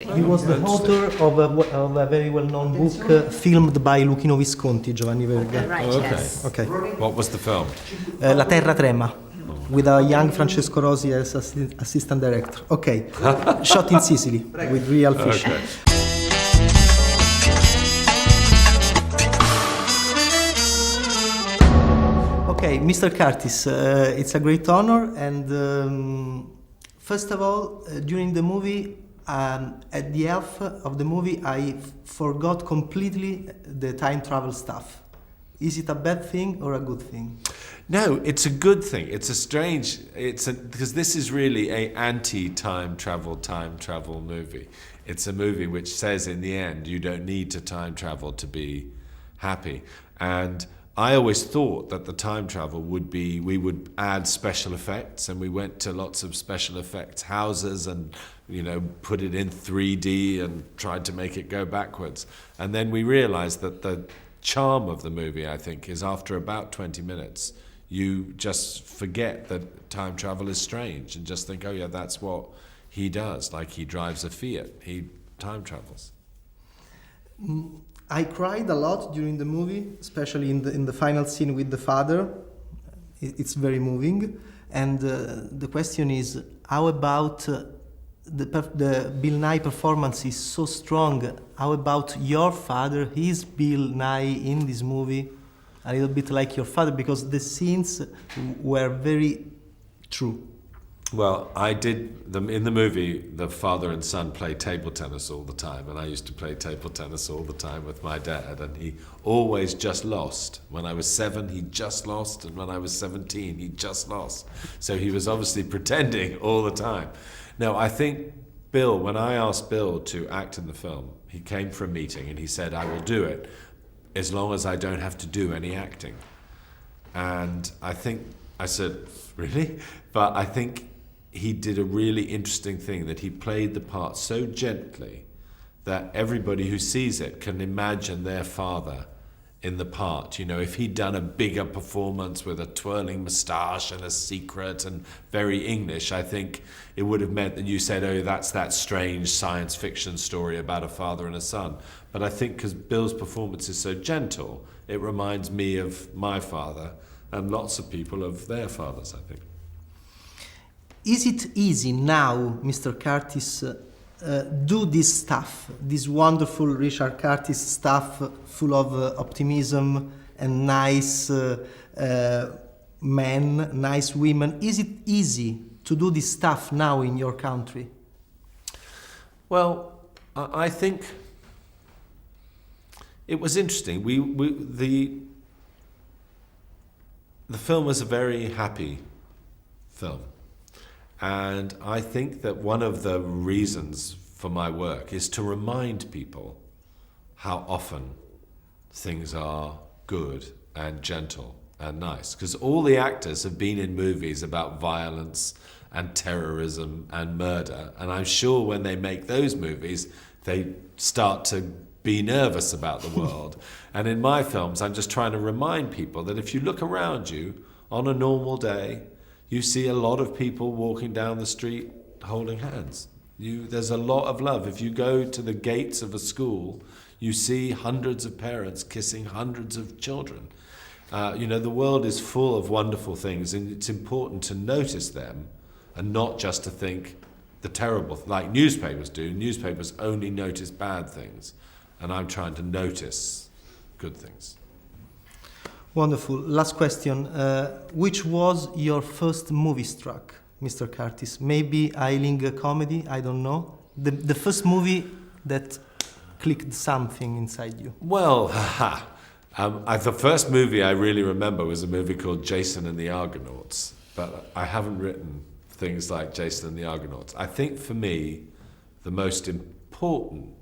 He was the author of a very well-known book filmed by Luchino Visconti, Giovanni Verga. Right, Okay. yes. Okay. What was the film? La Terra Trema, with a young Francesco Rosi as assistant director. Okay. Shot in Sicily with real fish. Okay. Okay, Mr. Curtis, it's a great honor, and first of all, during the movie, at the half of the movie, I forgot completely the time travel stuff. Is it a bad thing or a good thing? No, it's a good thing. It's a strange. Because this is really a anti-time travel movie. It's a movie which says in the end you don't need to time travel to be happy. And I always thought that the time travel would be, we would add special effects, and we went to lots of special effects houses and, put it in 3D and tried to make it go backwards. And then we realized that the charm of the movie, I think, is after about 20 minutes, you just forget that time travel is strange and just think, oh yeah, that's what he does. Like he drives a Fiat, he time travels. I cried a lot during the movie, especially in the final scene with the father. It's very moving. And the question is, how about the Bill Nye performance is so strong? How about your father? Is Bill Nye in this movie a little bit like your father? Because the scenes were very true. Well, I did in the movie. The father and son play table tennis all the time, and I used to play table tennis all the time with my dad. And he always just lost. When I was 7, he just lost, and when I was 17, he just lost. So he was obviously pretending all the time. Now, I think Bill, when I asked Bill to act in the film, he came for a meeting and he said, "I will do it as long as I don't have to do any acting." And I said, "Really?" But I think he did a really interesting thing, that he played the part so gently that everybody who sees it can imagine their father in the part. If he'd done a bigger performance with a twirling moustache and a secret and very English, I think it would have meant that you said, oh, that's that strange science fiction story about a father and a son. But I think because Bill's performance is so gentle, it reminds me of my father and lots of people of their fathers, I think. Is it easy now, Mr. Curtis, do this stuff, this wonderful Richard Curtis stuff full of optimism and nice men, nice women? Is it easy to do this stuff now in your country? Well, I think it was interesting. The film was a very happy film. And I think that one of the reasons for my work is to remind people how often things are good and gentle and nice. Because all the actors have been in movies about violence and terrorism and murder. And I'm sure when they make those movies, they start to be nervous about the world. And in my films, I'm just trying to remind people that if you look around you on a normal day, you see a lot of people walking down the street holding hands. There's a lot of love. If you go to the gates of a school, you see hundreds of parents kissing hundreds of children. The world is full of wonderful things, and it's important to notice them and not just to think the terrible, like newspapers do. Newspapers only notice bad things, and I'm trying to notice good things. Wonderful. Last question. Which was your first movie struck, Mr. Curtis? Maybe Eiling comedy, I don't know. The first movie that clicked something inside you. Well, the first movie I really remember was a movie called Jason and the Argonauts, but I haven't written things like Jason and the Argonauts. I think for me, the most important,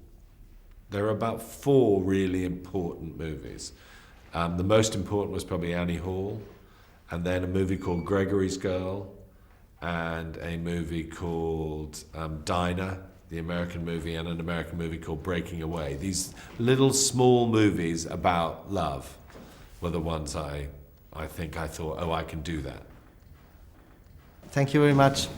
there are about 4 really important movies. The most important was probably Annie Hall, and then a movie called Gregory's Girl, and a movie called Dinah, the American movie, and an American movie called Breaking Away. These little small movies about love were the ones I thought, oh, I can do that. Thank you very much.